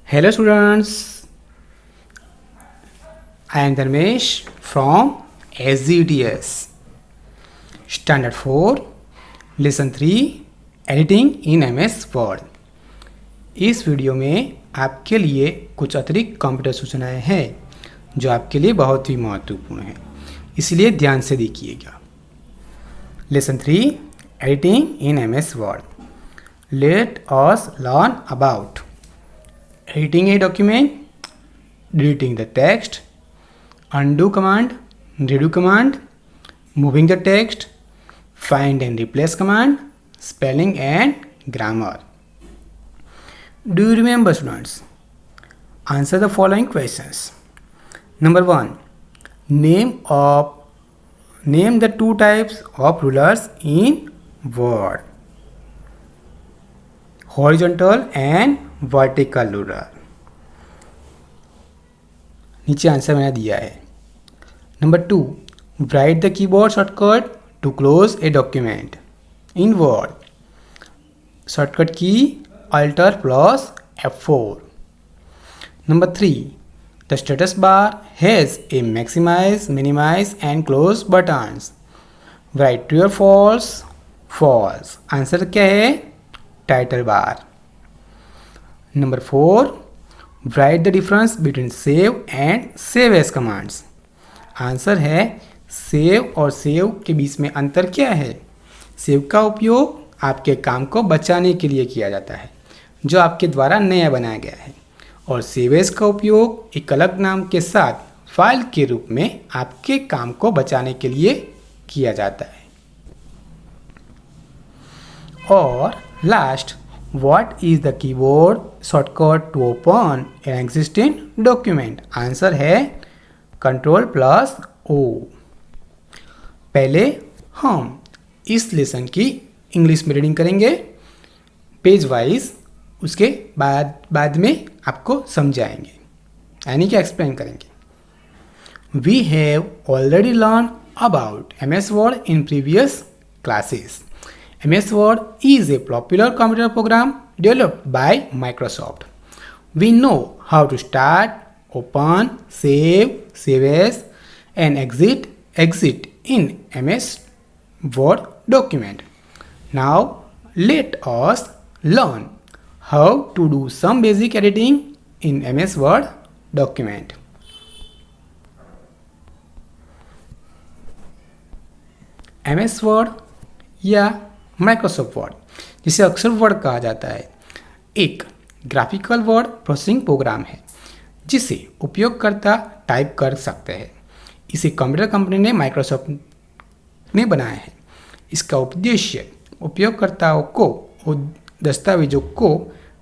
Hello students, I am Dharmesh from SGTS Standard 4 Lesson 3 Editing in MS Word। इस video में आपके लिए कुछ अतिरिक्त कंप्यूटर सूचनाएं हैं जो आपके लिए बहुत ही महत्वपूर्ण है, इसलिए ध्यान से देखिएगा। Lesson 3 Editing in MS Word। Let us learn about editing a document, deleting the text, undo command, redo command, moving the text, find and replace command, spelling and grammar. Do you remember, students? Answer the following questions. Number 1. Name the two types of rulers in Word. Horizontal and vertical ruler. नीचे answer मैंने दिया है। Number 2, right the keyboard shortcut to close a document in Word. Shortcut की alt plus F4। Number 3, the status bar has a maximise, minimise and close buttons. Right true और false. False. Answer क्या है? Title bar. Number 4, write the difference between save and save as commands. Answer है save और save के बीच में अंतर क्या है? सेव का उपयोग आपके काम को बचाने के लिए किया जाता है जो आपके द्वारा नया बनाया गया है, और सेव एज का उपयोग एक अलग नाम के साथ फाइल के रूप में आपके काम को बचाने के लिए किया जाता है। और last, What is the keyboard shortcut to open an existing document? Answer है Ctrl प्लस O। पहले हम इस लेसन की इंग्लिश में रीडिंग करेंगे पेज वाइज, उसके बाद में आपको समझाएंगे, यानी कि एक्सप्लेन करेंगे। We have already learned about MS Word in previous classes. MS Word is a popular computer program developed by Microsoft. We know how to start, open, save as, and exit in MS Word document. Now, let us learn how to do some basic editing in MS Word document. MS Word या Microsoft word, जिसे अक्सर word कहा जाता है, एक graphical word processing program है जिसे उपयोगकर्ता टाइप कर सकते हैं। इसे कंप्यूटर कंपनी ने माइक्रोसॉफ्ट ने बनाया है। इसका उद्देश्य उपयोगकर्ताओं को दस्तावेजों को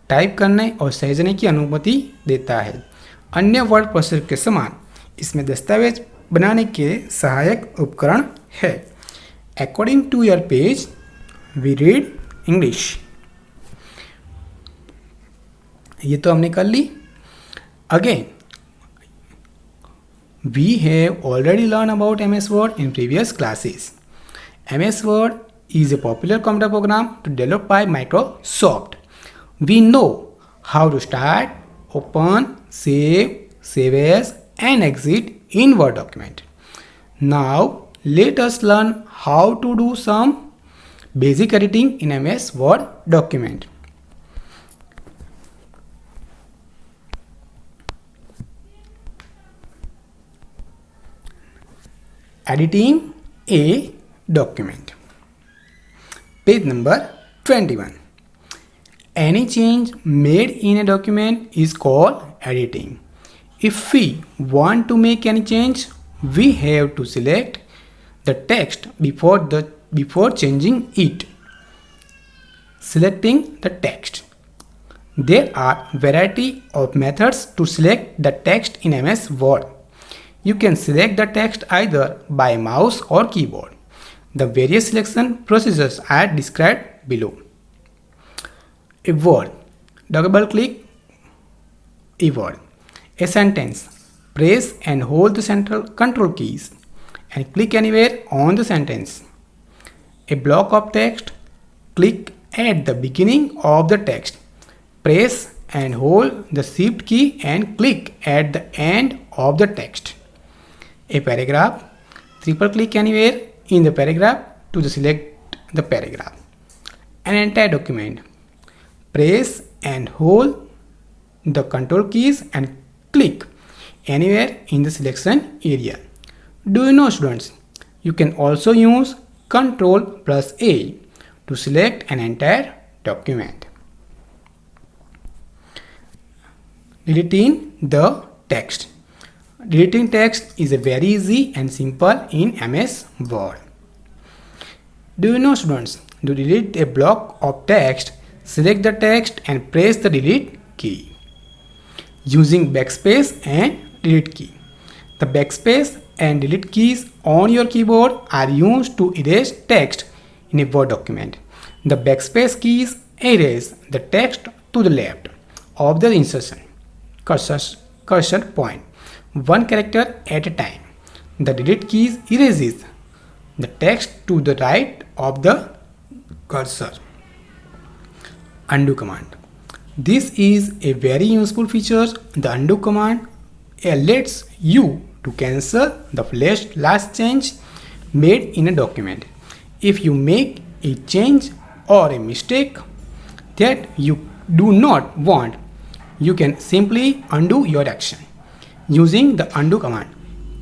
टाइप करने और सहेजने की अनुमति देता है। अन्य वर्ड प्रोसेसर के समान इसमें दस्तावेज बनाने के सहायक उपकरण है। According to your page we read English। ये तो हमने कर ली। Again, we have already learned about MS Word in previous classes. MS Word is a popular computer program developed by Microsoft. We know how to start, open, save as, and exit in Word document. Now, let us learn how to do some basic editing in MS Word document. Editing a document. Page number 21. Any change made in a document is called editing. If we want to make any change, we have to select the text before changing it. Selecting the text. There are variety of methods to select the text in MS Word. You can select the text either by mouse or keyboard. The various selection procedures are described below. A word. Double click a word. A sentence. Press and hold the central control keys and click anywhere on the sentence. A block of text, click at the beginning of the text. Press and hold the shift key and click at the end of the text. A paragraph. Triple click anywhere in the paragraph to select the paragraph. An entire document. Press and hold the control keys and click anywhere in the selection area. Do you know, students, you can also use Ctrl plus A to select an entire document. Deleting the text. Deleting text is very easy and simple in MS Word. Do you know, students, to delete a block of text, select the text and press the delete key using backspace and delete key. The backspace and delete keys on your keyboard are used to erase text in a Word document. The backspace keys erase the text to the left of the insertion cursor point, one character at a time. The delete keys erases the text to the right of the cursor. Undo command. This is a very useful feature. The undo command lets you to cancel the last change made in a document. If you make a change or a mistake that you do not want, you can simply undo your action using the undo command.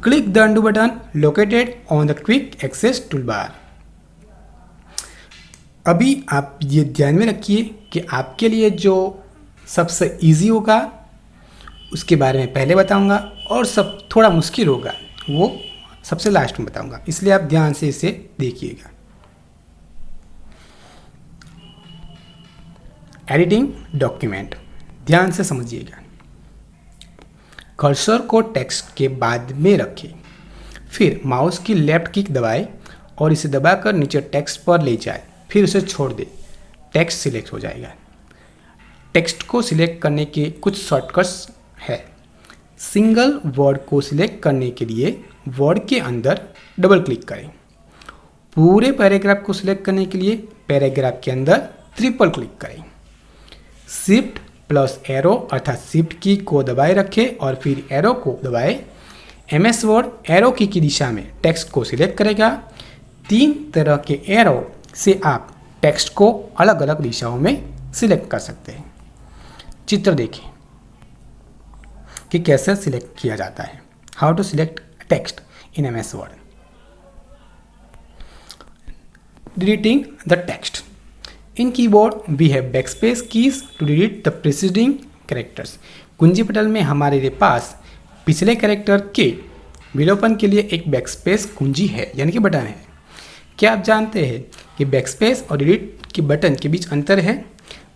Click the undo button located on the quick access toolbar. अभी आप ये ध्यान में रखिए कि आपके लिए जो सबसे इजी होगा उसके बारे में पहले बताऊंगा और सब थोड़ा मुश्किल होगा वो सबसे लास्ट में बताऊंगा, इसलिए आप ध्यान से इसे देखिएगा। एडिटिंग डॉक्यूमेंट, ध्यान से समझिएगा। कर्सर को टेक्स्ट के बाद में रखें, फिर माउस की लेफ्ट क्लिक दबाएं और इसे दबाकर नीचे टेक्स्ट पर ले जाएं, फिर उसे छोड़ दें। टेक्स्ट सिलेक्ट हो जाएगा। टेक्स्ट को सिलेक्ट करने के कुछ शॉर्टकट्स है। सिंगल वर्ड को सिलेक्ट करने के लिए वर्ड के अंदर डबल क्लिक करें। पूरे पैराग्राफ को सिलेक्ट करने के लिए पैराग्राफ के अंदर ट्रिपल क्लिक करें। शिफ्ट प्लस एरो अर्थात शिफ्ट की को दबाए रखें और फिर एरो को दबाएं। MS वर्ड एरो की दिशा में टेक्स्ट को सिलेक्ट करेगा। 3 तरह के एरो से आप टेक्स्ट को अलग अलग दिशाओं में सिलेक्ट कर सकते हैं। चित्र देखें कि कैसे सिलेक्ट किया जाता है। How to select text in MS Word. Deleting the text. In keyboard we have backspace keys to delete the preceding characters. कुंजी पटल में हमारे पास पिछले कैरेक्टर के विलोपन के लिए एक बैकस्पेस कुंजी है यानी कि बटन है। क्या आप जानते हैं कि बैकस्पेस और डिलीट के बटन के बीच अंतर है?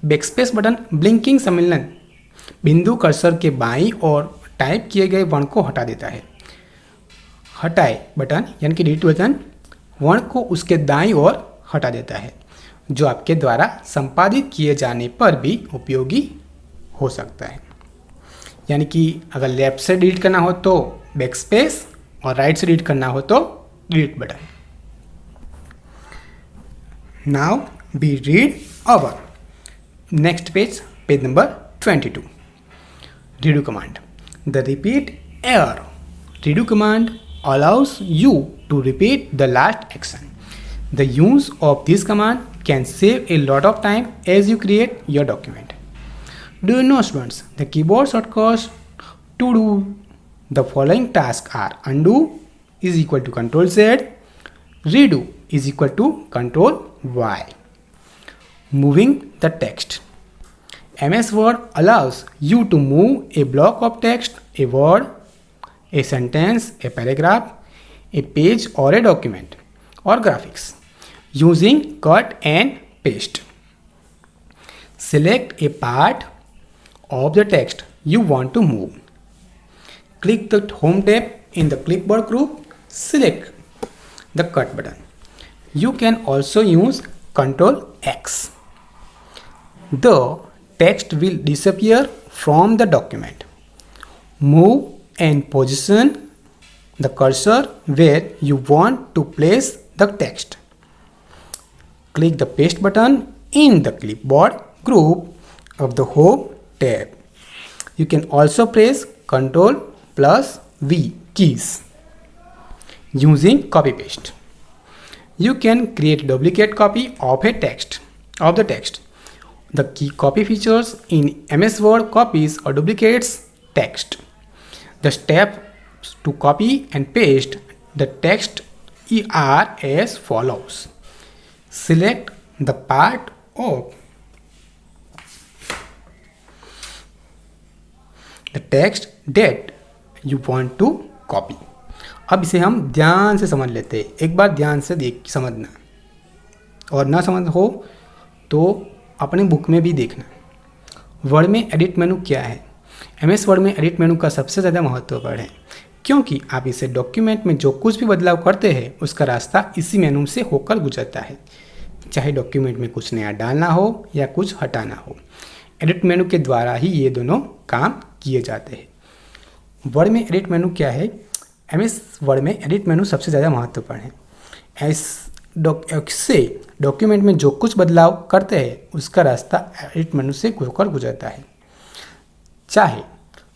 बैकस्पेस बटन ब्लिंकिंग सम्मिलन बिंदु कर्सर के बाईं ओर टाइप किए गए वर्ण को हटा देता है। हटाए बटन यानी कि डिलीट बटन वर्ण को उसके दाईं ओर हटा देता है, जो आपके द्वारा संपादित किए जाने पर भी उपयोगी हो सकता है। यानी कि अगर लेफ्ट से डिलीट करना हो तो बैकस्पेस और राइट से डिलीट करना हो तो delete button. Now we read our next page, page number 22। redo command. The repeat error. Redo command allows you to repeat the last action. The use of this command can save a lot of time as you create your document. Do you know, students, the keyboard shortcuts to do the following tasks are: undo is equal to Ctrl Z, redo is equal to Ctrl Y. Moving the text. MS Word allows you to move a block of text, a word, a sentence, a paragraph, a page or a document or graphics using cut and paste. Select a part of the text you want to move. Click the Home tab in the clipboard group. Select the cut button. You can also use Ctrl X. The text will disappear from the document. Move and position the cursor where you want to place the text. Click the paste button in the clipboard group of the Home tab. You can also press Ctrl plus V keys using copy paste. You can create duplicate copy of the text. The key copy features in MS Word copies or duplicates text. The steps to copy and paste the text are as follows. Select the part of the text that you want to copy. अब इसे हम ध्यान से समझ लेते हैं. एक बार ध्यान से देख समझना, और ना समझ हो तो अपने बुक में भी देखना. वर्ड में एडिट मेनू क्या है? MS वर्ड में एडिट मेनू का सबसे ज़्यादा महत्वपूर्ण है, क्योंकि आप इसे डॉक्यूमेंट में जो कुछ भी बदलाव करते हैं उसका रास्ता इसी मेनू से होकर गुजरता है, चाहे डॉक्यूमेंट में कुछ नया डालना हो या कुछ हटाना हो. एडिट मेनू के द्वारा ही ये दोनों काम किए जाते हैं. वर्ड में एडिट मेनू क्या है? MS वर्ड में एडिट मेनू सबसे ज़्यादा महत्वपूर्ण है. इससे डॉक्यूमेंट में जो कुछ बदलाव करते हैं उसका रास्ता एडिट मेनू से होकर गुजरता है, चाहे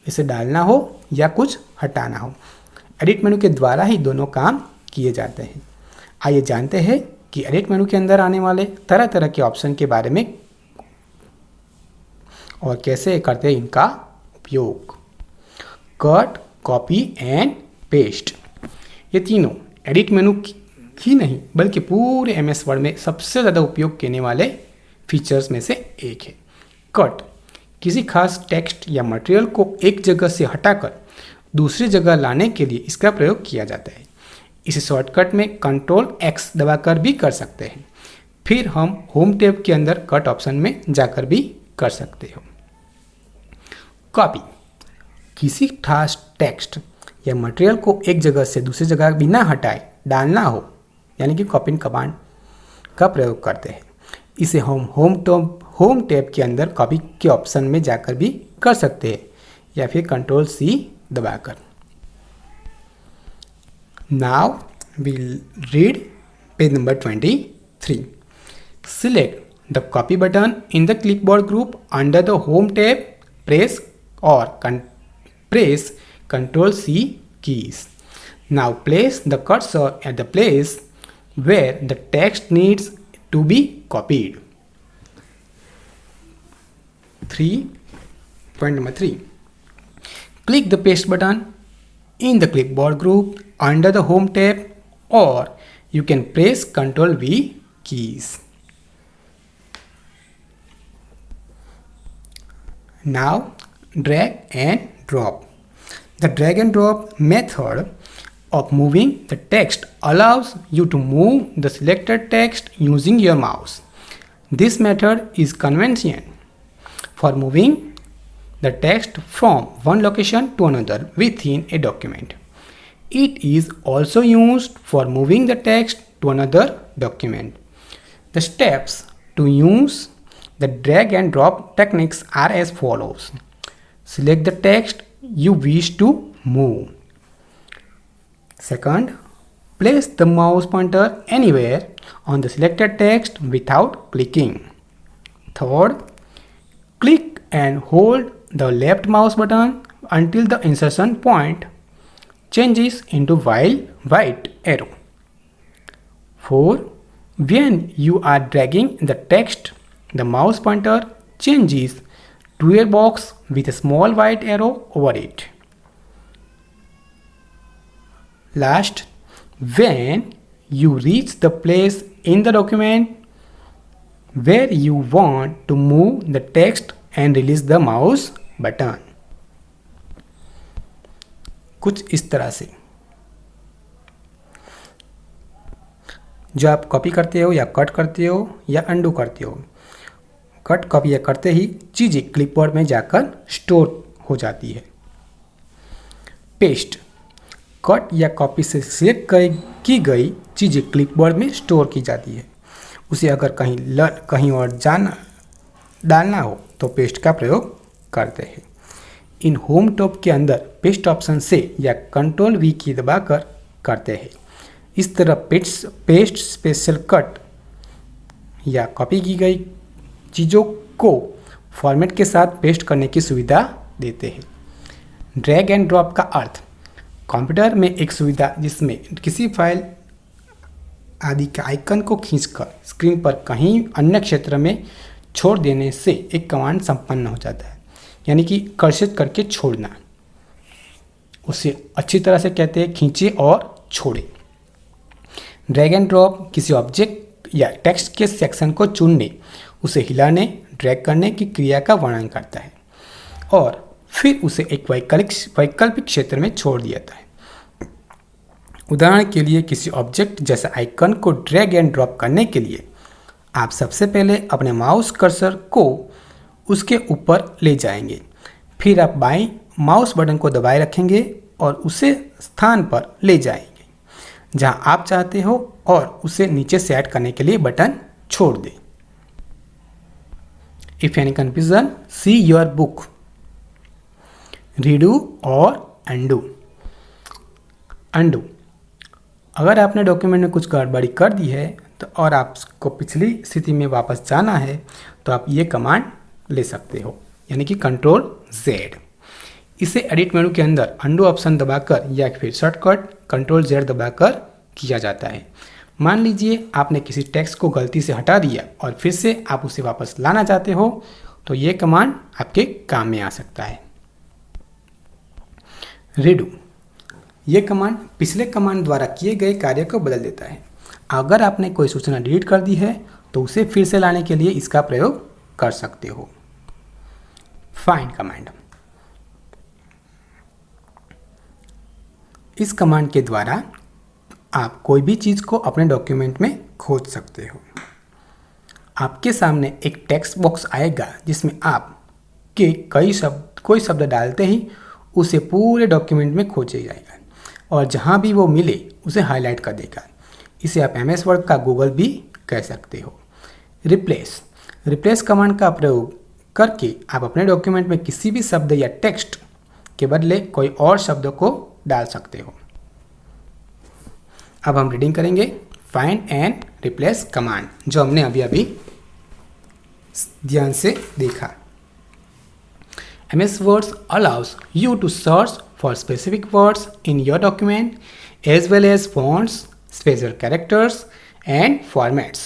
इसे डालना हो या कुछ हटाना हो. एडिट मेनू के द्वारा ही दोनों काम किए जाते हैं. आइए जानते हैं कि एडिट मेनू के अंदर आने वाले तरह तरह के ऑप्शन के बारे में और कैसे करते हैं इनका उपयोग. कट, कॉपी एंड पेस्ट, ये तीनों एडिट मेनू ही नहीं बल्कि पूरे MS वर्ड में सबसे ज़्यादा उपयोग करने वाले फीचर्स में से एक है. कट, किसी खास टेक्स्ट या मटेरियल को एक जगह से हटाकर दूसरी जगह लाने के लिए इसका प्रयोग किया जाता है. इसे शॉर्टकट में Ctrl+X दबाकर भी कर सकते हैं. फिर हम होम टैब के अंदर कट ऑप्शन में जाकर भी कर सकते हो. कॉपी, किसी खास टेक्स्ट या मटेरियल को एक जगह से दूसरी जगह बिना हटाए डालना हो, यानी कि कॉपी कमांड का प्रयोग करते हैं. इसे हम होम टैब के अंदर कॉपी के ऑप्शन में जाकर भी कर सकते हैं या फिर Ctrl+C दबाकर. Now we'll read page number 23. Select the copy button in the clipboard group under the home tab. Press Ctrl+C keys. Now place the cursor at the place where the text needs to be copied. 3. Click the paste button in the clipboard group under the home tab, or you can press Ctrl+V keys. Now drag and drop. The drag and drop method of moving the text allows you to move the selected text using your mouse. This method is convenient for moving the text from one location to another within a document. It is also used for moving the text to another document. The steps to use the drag and drop techniques are as follows. Select the text you wish to move. Second, place the mouse pointer anywhere on the selected text without clicking. Third, click and hold the left mouse button until the insertion point changes into white arrow. 4. When you are dragging the text, the mouse pointer changes to a box with a small white arrow over it. Last, when you reach the place in the document where you want to move the text and release the mouse button. कुछ इस तरह से जो आप copy करते हो या cut करते हो या अंडू करते हो, कट कॉपी या करते ही चीज़ें क्लिपबोर्ड में जाकर स्टोर हो जाती है. पेस्ट, कट या कॉपी से सिलेक्ट की गई चीज़ें क्लिपबोर्ड में स्टोर की जाती है. उसे अगर कहीं और डालना हो तो पेस्ट का प्रयोग करते हैं. इन होम टैब के अंदर पेस्ट ऑप्शन से या Ctrl+V की दबाकर करते हैं. इस तरह पेस्ट स्पेशल कट या कॉपी की गई चीज़ों को फॉर्मेट के साथ पेस्ट करने की सुविधा देते हैं। ड्रैग एंड ड्रॉप का अर्थ, कंप्यूटर में एक सुविधा जिसमें किसी फाइल आदि के आइकन को खींचकर स्क्रीन पर कहीं अन्य क्षेत्र में छोड़ देने से एक कमांड संपन्न हो जाता है, यानी कि कर्षित करके छोड़ना। उसे अच्छी तरह से कहते हैं खींचे और छोड़े। ड्रैग एंड ड्रॉप किसी ऑब्जेक्ट या टेक्स्ट के सेक्शन को चुनने, उसे हिलाने, ड्रैग करने की क्रिया का वर्णन करता है और फिर उसे एक वैकल्पिक क्षेत्र में छोड़ दिया जाता है। उदाहरण के लिए किसी ऑब्जेक्ट जैसे आइकन को ड्रैग एंड ड्रॉप करने के लिए आप सबसे पहले अपने माउस कर्सर को उसके ऊपर ले जाएंगे, फिर आप बाएं माउस बटन को दबाए रखेंगे और उसे स्थान पर ले जाएंगे जहां आप चाहते हो और उसे नीचे सेट करने के लिए बटन छोड़ दें। If any confusion, see your book. Redo और अंडू। अंडू, अगर आपने डॉक्यूमेंट में कुछ गड़बड़ी कर दी है तो और आपको पिछली स्थिति में वापस जाना है तो आप ये कमांड ले सकते हो, यानी कि कंट्रोल Z। इसे एडिट मेनू के अंदर अंडू ऑप्शन दबाकर या फिर शॉर्टकट कंट्रोल Z दबाकर किया जाता है। मान लीजिए आपने किसी टेक्स्ट को गलती से हटा दिया और फिर से आप उसे वापस लाना चाहते हो तो ये कमांड आपके काम में आ सकता है। रीडू, ये कमांड पिछले कमांड द्वारा किए गए कार्य को बदल देता है। अगर आपने कोई सूचना डिलीट कर दी है तो उसे फिर से लाने के लिए इसका प्रयोग कर सकते हो। फाइंड कमांड, इस कमांड के द्वारा आप कोई भी चीज़ को अपने डॉक्यूमेंट में खोज सकते हो। आपके सामने एक टेक्स्ट बॉक्स आएगा जिसमें आप के कोई शब्द डालते ही उसे पूरे डॉक्यूमेंट में खोजा जाएगा और जहाँ भी वो मिले उसे हाईलाइट कर देगा। इसे आप MS वर्ड का गूगल भी कह सकते हो। रिप्लेस कमांड का प्रयोग करके आप अपने डॉक्यूमेंट में किसी भी शब्द या टेक्स्ट के बदले कोई और शब्द को डाल सकते हो। अब हम रीडिंग करेंगे फाइंड एंड रिप्लेस कमांड, जो हमने अभी ध्यान से देखा। MS Words allows you to search for specific words in your document as well as fonts, special characters and formats.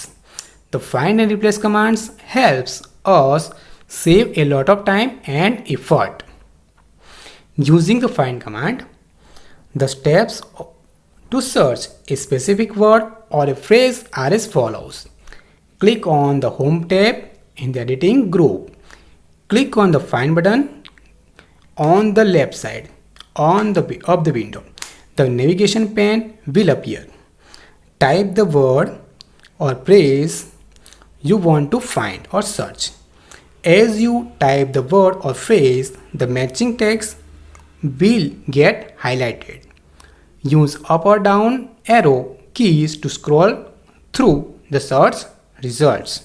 The find and replace commands helps us save a lot of time and effort. Using the find command, the steps to search a specific word or a phrase are as follows. Click on the Home tab in the editing group. Click on the Find button on the left side of the window. The navigation pane will appear. Type the word or phrase you want to find or search. As you type the word or phrase, the matching text will get highlighted. Use up or down arrow keys to scroll through the search results.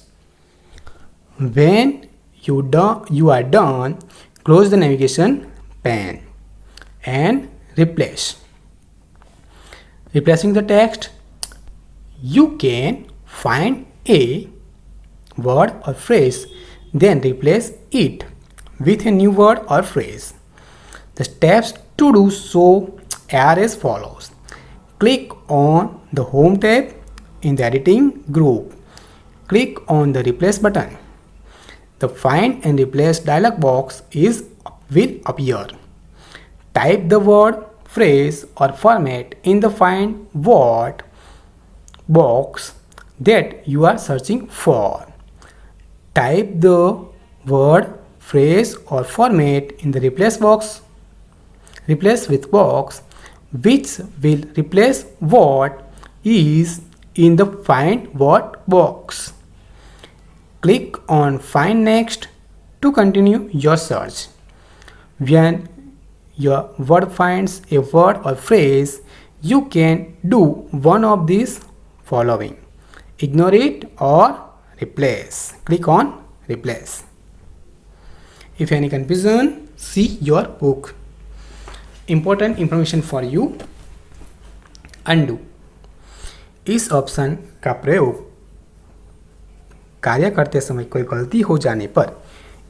When you are done, close the navigation pane and replace. Replacing the text, you can find a word or phrase, then replace it with a new word or phrase. The steps to do so are as follows. Click on the Home tab in the editing group. Click on the Replace button. The Find and Replace dialog box will appear. Type the word, phrase or format in the Find What box that you are searching for. Type the word, phrase or format in the Replace with box, which will replace what is in the Find What box. Click on Find Next to continue your search. When your word finds a word or phrase, you can do one of these following. Ignore it or replace. Click on Replace. If any confusion, see your book. Important information for you. Undo. इस option का प्रयोग कार्य करते समय कोई गलती हो जाने पर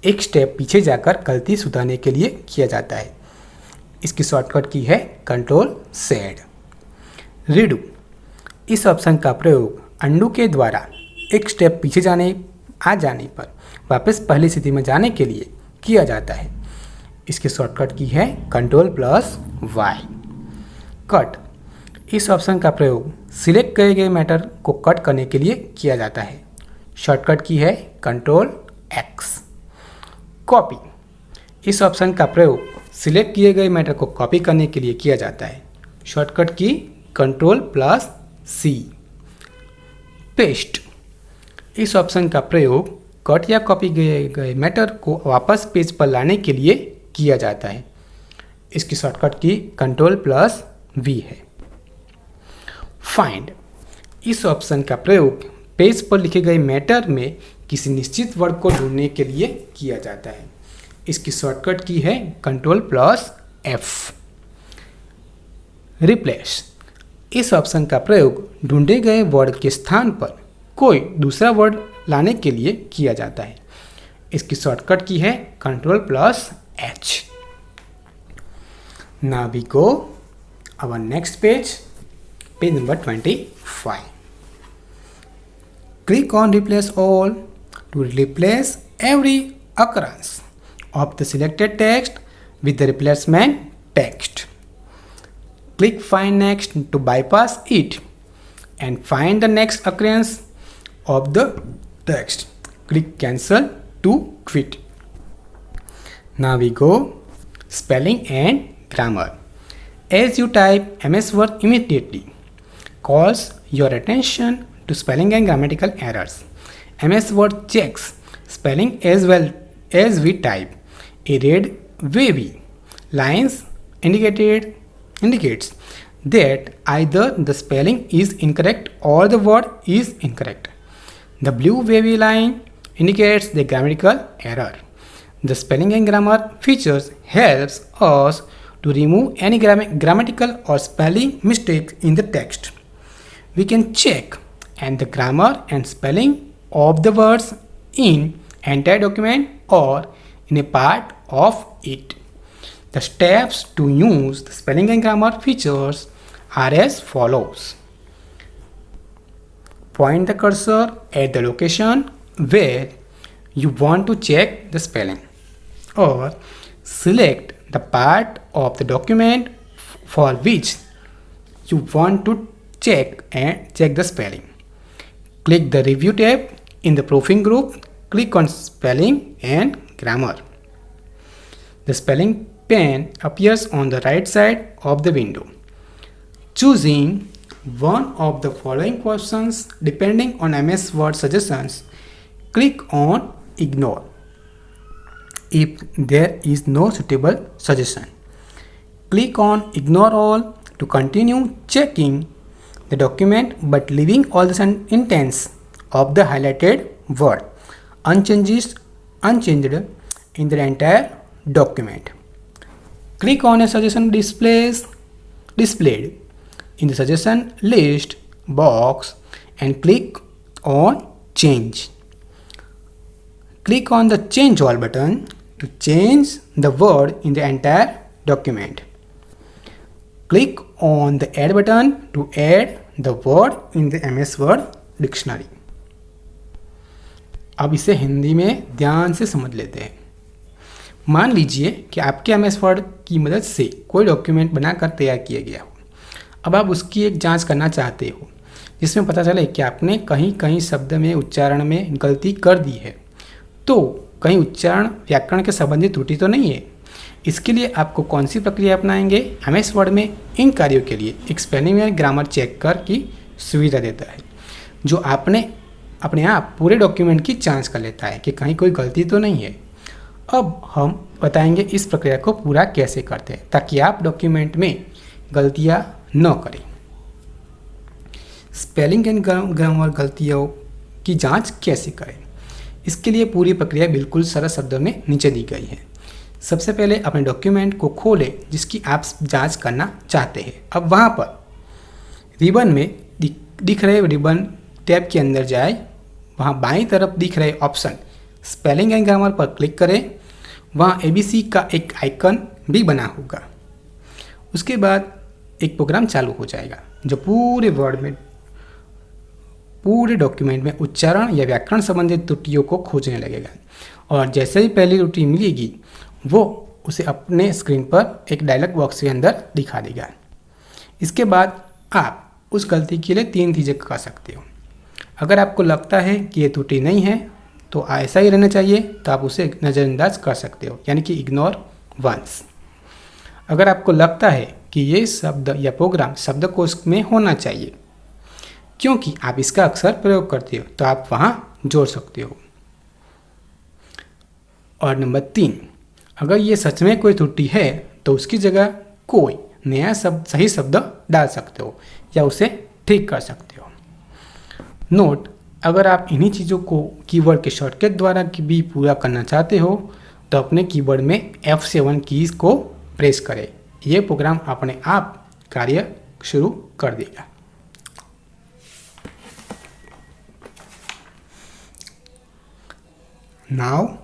एक स्टेप पीछे जाकर गलती सुधारने के लिए किया जाता है। इसकी शॉर्टकट की है कंट्रोल Z। रीडू, इस ऑप्शन का प्रयोग अंडू के द्वारा एक स्टेप पीछे आ जाने पर वापस पहली स्थिति में जाने के लिए किया जाता है। इसकी शॉर्टकट की है कंट्रोल+Y। कट, इस ऑप्शन का प्रयोग सिलेक्ट किए गए मैटर को कट करने के लिए किया जाता है। शॉर्टकट की है कंट्रोल+X। कॉपी, इस ऑप्शन का प्रयोग सिलेक्ट किए गए मैटर को कॉपी करने के लिए किया जाता है। शॉर्टकट की कंट्रोल+C। पेस्ट, इस ऑप्शन का प्रयोग कट या कॉपी किए गए मैटर को वापस पेज पर लाने के लिए किया जाता है। इसकी शॉर्टकट की कंट्रोल+V है। फाइंड, इस ऑप्शन का प्रयोग पेज पर लिखे गए मैटर में किसी निश्चित वर्ड को ढूंढने के लिए किया जाता है। इसकी शॉर्टकट की है कंट्रोल+F। रिप्लेस, इस ऑप्शन का प्रयोग ढूंढे गए वर्ड के स्थान पर कोई दूसरा वर्ड लाने के लिए किया जाता है। इसकी शॉर्टकट की है कंट्रोल+H। Now we go our next page number 25. Click on replace all to replace every occurrence of the selected text with the replacement text. Click find next to bypass it and find the next occurrence of the text. Click cancel to quit. Now we go spelling and grammar. As you type, MS Word immediately calls your attention to spelling and grammatical errors. MS Word checks spelling as well as we type. A red wavy lines indicates that either the spelling is incorrect or the word is incorrect. The blue wavy line indicates the grammatical error. The spelling and grammar features helps us to remove any grammatical or spelling mistakes in the text. We can check and the grammar and spelling of the words in entire document or in a part of it. The steps to use the spelling and grammar features are as follows. Point the cursor at the location where you want to check the spelling, or select the part of the document for which you want to check the spelling. Click the review tab in the proofing group. Click on spelling and grammar. The spelling pane appears on the right side of the window. Choosing one of the following questions depending on MS Word suggestions, click on ignore if there is no suitable suggestion. Click on ignore all to continue checking the document but leaving all the intents of the highlighted word unchanged in the entire document. Click on a suggestion displayed in the suggestion list box and click on change. Click on the change all button to change the word in the entire document. Click on the add button to add the word in the MS Word dictionary. अब इसे हिंदी में ध्यान से समझ लेते हैं। मान लीजिए कि आपके MS Word की मदद से कोई डॉक्यूमेंट बनाकर तैयार किया गया हो। अब आप उसकी एक जांच करना चाहते हो जिसमें पता चले कि आपने कहीं कहीं शब्द में उच्चारण में गलती कर दी है, तो कहीं उच्चारण व्याकरण के संबंधी त्रुटि तो नहीं है। इसके लिए आपको कौन सी प्रक्रिया अपनाएंगे? MS Word में इन कार्यों के लिए एक स्पेलिंग और ग्रामर चेकर की सुविधा देता है, जो अपने आप पूरे डॉक्यूमेंट की जांच कर लेता है कि कहीं कोई गलती तो नहीं है। अब हम बताएंगे इस प्रक्रिया को पूरा कैसे करते हैं ताकि आप डॉक्यूमेंट में गलतियां न करें। स्पेलिंग एंड ग्रामर गलतियों की जांच कैसे करें, इसके लिए पूरी प्रक्रिया बिल्कुल सरल शब्दों में नीचे दी गई है। सबसे पहले अपने डॉक्यूमेंट को खोलें जिसकी आप जांच करना चाहते हैं। अब वहाँ पर रिबन में दिख रहे रिबन टैब के अंदर जाए, वहाँ बाईं तरफ दिख रहे ऑप्शन स्पेलिंग एंड ग्रामर पर क्लिक करें, वहाँ ABC का एक आइकन भी बना होगा। उसके बाद एक प्रोग्राम चालू हो जाएगा जो पूरे वर्ड में, पूरे डॉक्यूमेंट में उच्चारण या व्याकरण संबंधित त्रुटियों को खोजने लगेगा, और जैसे ही पहली त्रुटि मिलेगी वो उसे अपने स्क्रीन पर एक डायलॉग बॉक्स के अंदर दिखा देगा। इसके बाद आप उस गलती के लिए 3 चीज़ें कर सकते हो। अगर आपको लगता है कि ये त्रुटि नहीं है तो ऐसा ही रहना चाहिए, तो आप उसे नज़रअंदाज कर सकते हो, यानी कि इग्नोर वंस। अगर आपको लगता है कि ये शब्द या प्रोग्राम शब्दकोश में होना चाहिए क्योंकि आप इसका अक्सर प्रयोग करते हो, तो आप वहाँ जोड़ सकते हो। और नंबर 3, अगर ये सच में कोई त्रुटि है तो उसकी जगह कोई नया शब्द, सही शब्द डाल सकते हो या उसे ठीक कर सकते हो। नोट, अगर आप इन्हीं चीज़ों को कीवर्ड के शॉर्टकट द्वारा भी पूरा करना चाहते हो तो अपने कीबोर्ड में F7 कीज़ को प्रेस करें। ये प्रोग्राम अपने आप कार्य शुरू कर देगा। Now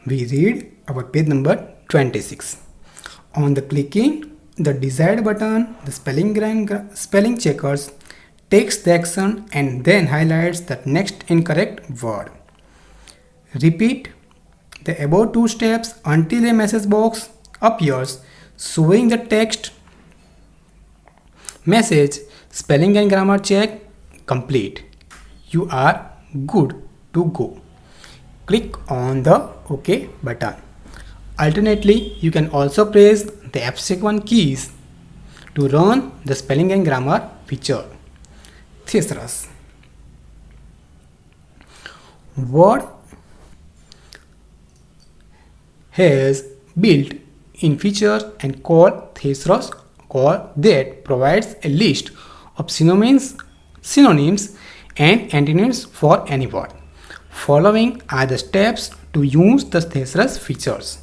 we read our page number 26. On the clicking the desired button, the spelling checkers takes the action and then highlights the next incorrect word. Repeat the above 2 steps until a message box appears showing the text message spelling and grammar check complete. You are good to go. Click on the OK button. Alternately, you can also press the F7 keys to run the spelling and grammar feature. Thesaurus. Word has built-in feature and called Thesaurus that provides a list of synonyms and antonyms for any word. Following are the steps to use the thesaurus features,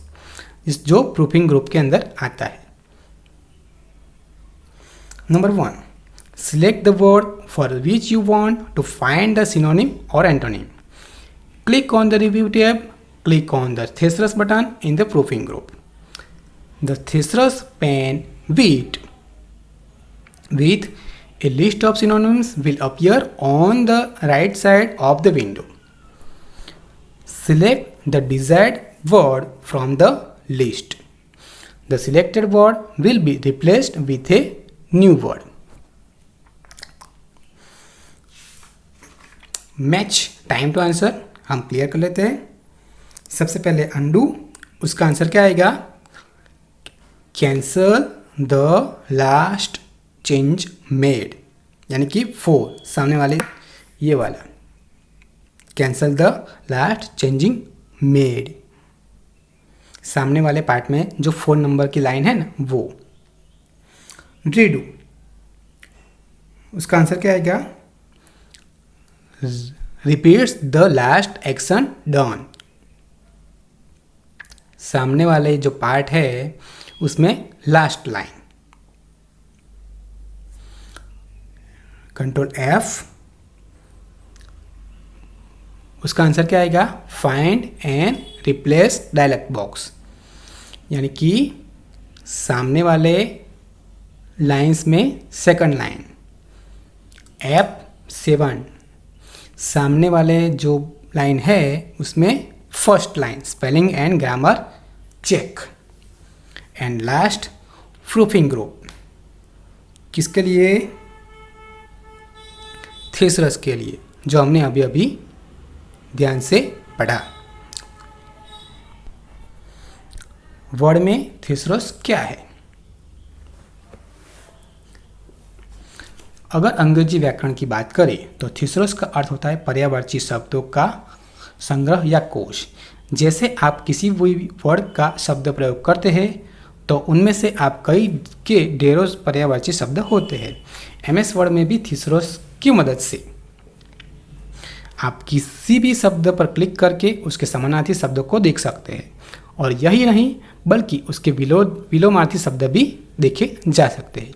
जो proofing group के अंदर आता है। Number 1, select the word for which you want to find the synonym or antonym. Click on the review tab. Click on the thesaurus button in the proofing group. The thesaurus pane with a list of synonyms will appear on the right side of the window. Select the desired word from the list. The selected word will be replaced with a new word. Match time to answer हम clear कर लेते हैं। सबसे पहले undo, उसका answer क्या आएगा? Cancel the last change made, यानी कि 4 सामने वाले ये वाला, cancel the last changing made, सामने वाले पार्ट में जो 4 नंबर की लाइन है ना वो। रीडू, उसका आंसर क्या आएगा? Repeats the last action done, सामने वाले जो पार्ट है उसमें लास्ट लाइन। कंट्रोल F, उसका आंसर क्या आएगा? Find and replace dialog box, यानी कि सामने वाले लाइंस में सेकंड लाइन। F7, सामने वाले जो लाइन है उसमें first line spelling and grammar check. And last proofing group, किसके लिए? थेसरस के लिए, जो हमने अभी अभी ध्यान से पढ़ा। वर्ड में थेसरस क्या है? अगर अंग्रेजी व्याकरण की बात करें तो थेसरस का अर्थ होता है पर्यायवाची शब्दों का संग्रह या कोश। जैसे आप किसी भी वर्ड का शब्द प्रयोग करते हैं तो उनमें से आप कई के ढेरों पर्यायवाची शब्द होते हैं। MS वर्ड में भी थेसरस की मदद से आप किसी भी शब्द पर क्लिक करके उसके समानार्थी शब्दों को देख सकते हैं, और यही नहीं बल्कि उसके विलोमार्थी शब्द भी देखे जा सकते हैं।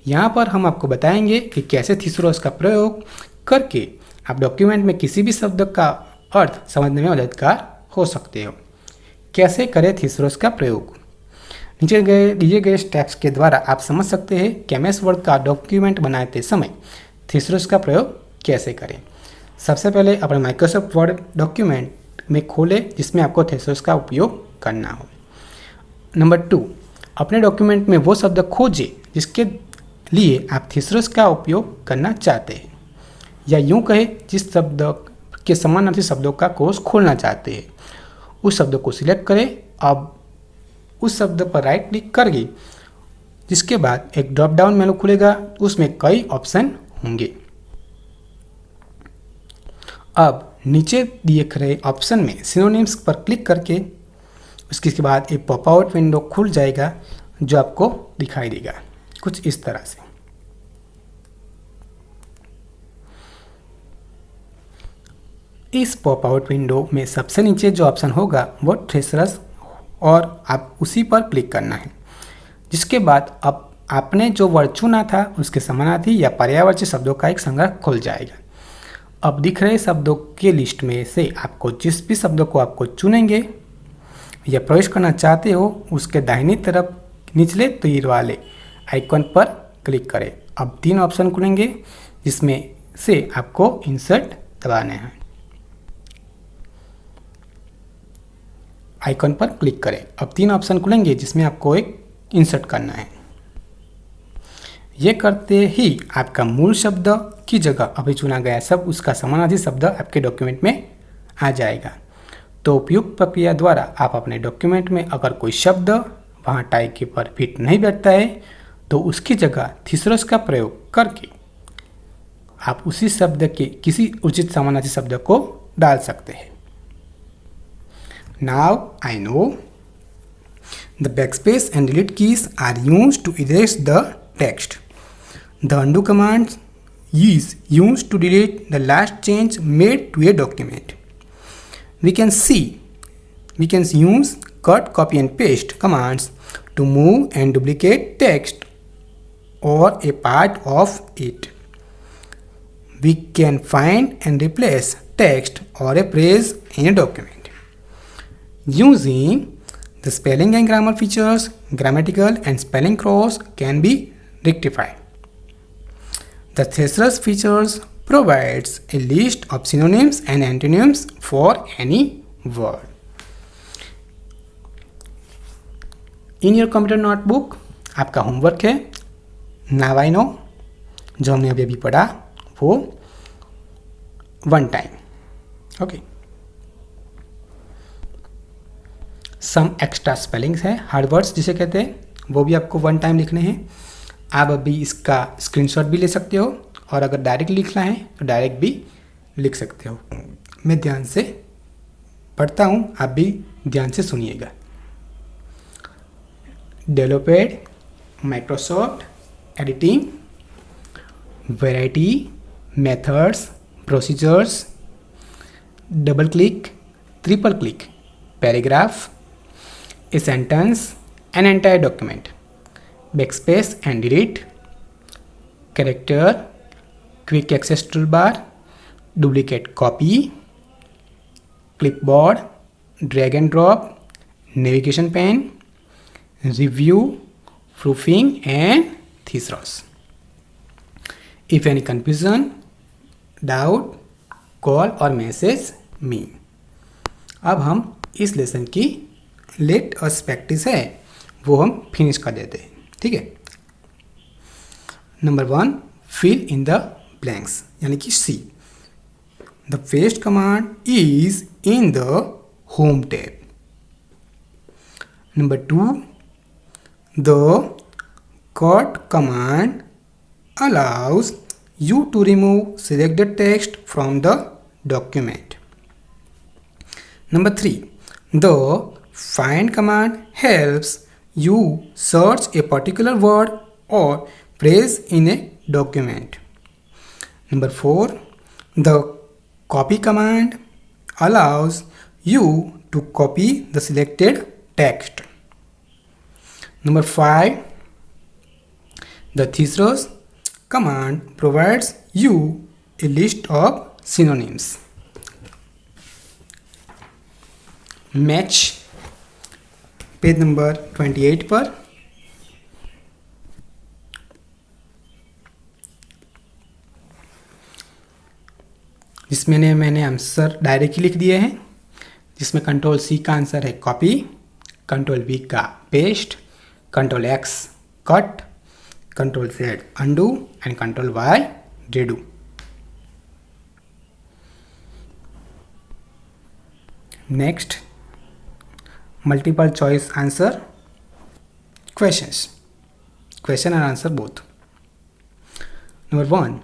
यहाँ पर हम आपको बताएंगे कि कैसे थेसरस का प्रयोग करके आप डॉक्यूमेंट में किसी भी शब्द का अर्थ समझने में मददगार हो सकते हो। कैसे करें थिसरस का प्रयोग? नीचे दिए गए स्टेप्स के द्वारा आप समझ सकते हैं कि एमएस वर्ड का डॉक्यूमेंट बनाते समय थिसरस का प्रयोग कैसे करें। सबसे पहले अपने माइक्रोसॉफ्ट वर्ड डॉक्यूमेंट में खोलें जिसमें आपको थिसरस का उपयोग करना हो। नंबर 2, अपने डॉक्यूमेंट में वो शब्द खोजें जिसके लिए आप थिसरस का उपयोग करना चाहते हैं, या यूं कहें जिस शब्द के समानार्थी शब्दों का कोष खोलना चाहते हैं। उस शब्द को सिलेक्ट करें। अब उस शब्द पर राइट क्लिक करेंगे, जिसके बाद एक ड्रॉप डाउन मेनू खुलेगा, उसमें कई ऑप्शन होंगे। अब नीचे दिए रहे ऑप्शन में सिनोनिम्स पर क्लिक करके उसके बाद एक पॉप आउट विंडो खुल जाएगा जो आपको दिखाई देगा कुछ इस तरह से। इस पॉप आउट विंडो में सबसे नीचे जो ऑप्शन होगा वो थिसरस, और आप उसी पर क्लिक करना है। जिसके बाद अब आपने जो वर्ड चुना था उसके समानार्थी या पर्यायवाची शब्दों का एक संग्रह खुल जाएगा। अब दिख रहे शब्दों के लिस्ट में से आपको जिस भी शब्दों को आपको चुनेंगे या प्रवेश करना चाहते हो उसके दाहिनी तरफ निचले तीर वाले आइकन पर क्लिक करें। अब 3 ऑप्शन खुलेंगे जिसमें से आपको इंसर्ट दबाने हैं। आइकन पर क्लिक करें। अब 3 ऑप्शन खुलेंगे जिसमें आपको एक इंसर्ट करना है। ये करते ही आपका मूल शब्द की जगह अभी चुना गया सब उसका समानार्थी शब्द आपके डॉक्यूमेंट में आ जाएगा। तो उपयुक्त प्रक्रिया द्वारा आप अपने डॉक्यूमेंट में अगर कोई शब्द वहाँ टाइप के पर फिट नहीं बैठता है तो उसकी जगह थिसरस का प्रयोग करके आप उसी शब्द के किसी उचित समानार्थी शब्द को डाल सकते हैं। Now I know the backspace and delete keys are used to erase the text. The undo command is used to delete the last change made to a document. We can use cut, copy and paste commands to move and duplicate text or a part of it. We can find and replace text or a phrase in a document. Using the spelling and grammar features, grammatical and spelling cross can be rectified. The thesaurus features provides a list of synonyms and antonyms for any word. In your computer notebook, आपका homework है Now I know, जो हमने अभी पढ़ा वो one time. Okay, some extra spellings है, hard words जिसे कहते हैं, वो भी आपको वन टाइम लिखने हैं। आप अभी इसका स्क्रीनशॉट भी ले सकते हो और अगर डायरेक्ट लिखना है तो डायरेक्ट भी लिख सकते हो। मैं ध्यान से पढ़ता हूँ, आप भी ध्यान से सुनिएगा। Developed, Microsoft editing, variety, methods, procedures, double click, triple click, paragraph, a sentence, an entire document, backspace and delete, character, quick access toolbar, duplicate copy, clipboard, drag and drop, navigation pane, review, proofing and thesaurus. If any confusion, doubt, call or message me. अब हम इस lesson की let us practice है वो हम finish कर देते हैं। ठीक है, number 1, fill in the blanks, यानी कि C. The paste command is in the home tab. Number 2, the cut command allows you to remove selected text from the document. Number 3, the find command helps you search a particular word or phrase in a document. Number 4, the copy command allows you to copy the selected text. Number 5, the thesaurus command provides you a list of synonyms. Match page number 28 पर जिसमें मैंने answer directly लिख दिए हैं, जिसमें control C का answer है copy, control B का paste, control X cut, control Z undo and control Y redo. Next multiple choice answer questions, question and answer both. Number 1,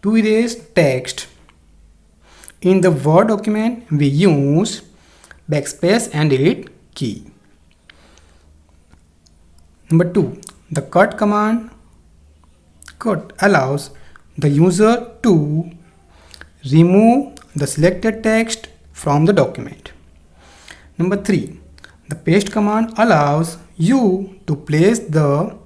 to erase text in the Word document we use backspace and delete key. Number 2, the cut command allows the user to remove the selected text from the document. Number 3, the paste command allows you to place the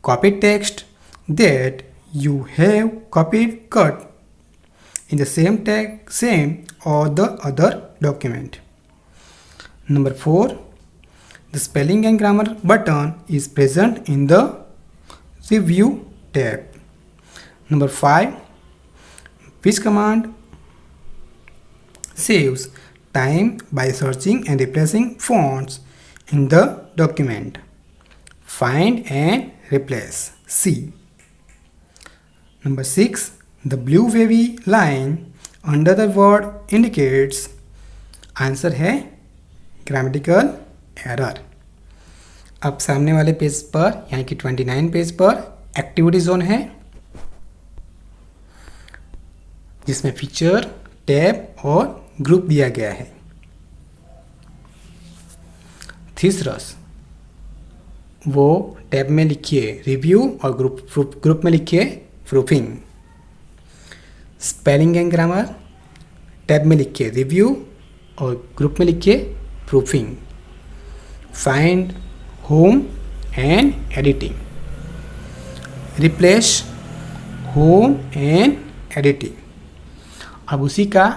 copied text that you have copied cut in the same or the other document. Number 4, the spelling and grammar button is present in the review tab. Number 5, which command saves time by searching and replacing fonts in the document. Find and replace C. Number 6, the blue wavy line under the word indicates answer है grammatical error. अब सामने वाले page पर यानी कि 29 page पर activity zone है, जिसमें फीचर, टैब और ग्रुप दिया गया है. थीसरस, वो टैब में लिखिए रिव्यू और ग्रुप में लिखिए proofing. Spelling and grammar tab में लिखिए रिव्यू और ग्रुप में लिखिए proofing. Find home and editing, replace home and editing. अब उसी का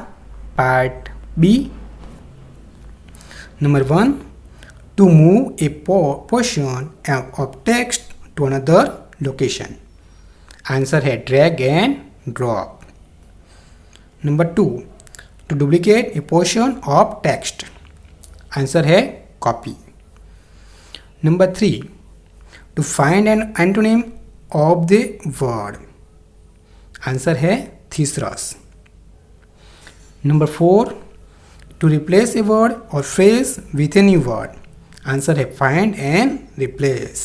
part B. Number 1, to move a portion of text to another location. Answer है drag and drop. Number 2, to duplicate a portion of text. Answer है copy. Number 3, to find an antonym of the word. Answer है thesaurus. Number 4, to replace a word or phrase with a new word. Answer है find and replace.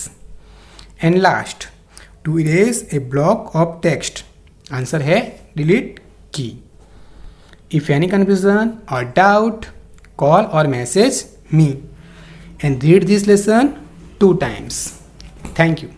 And last, to erase a block of text. Answer है delete key. If any confusion or doubt, call or message me and read this lesson 2 times. Thank you.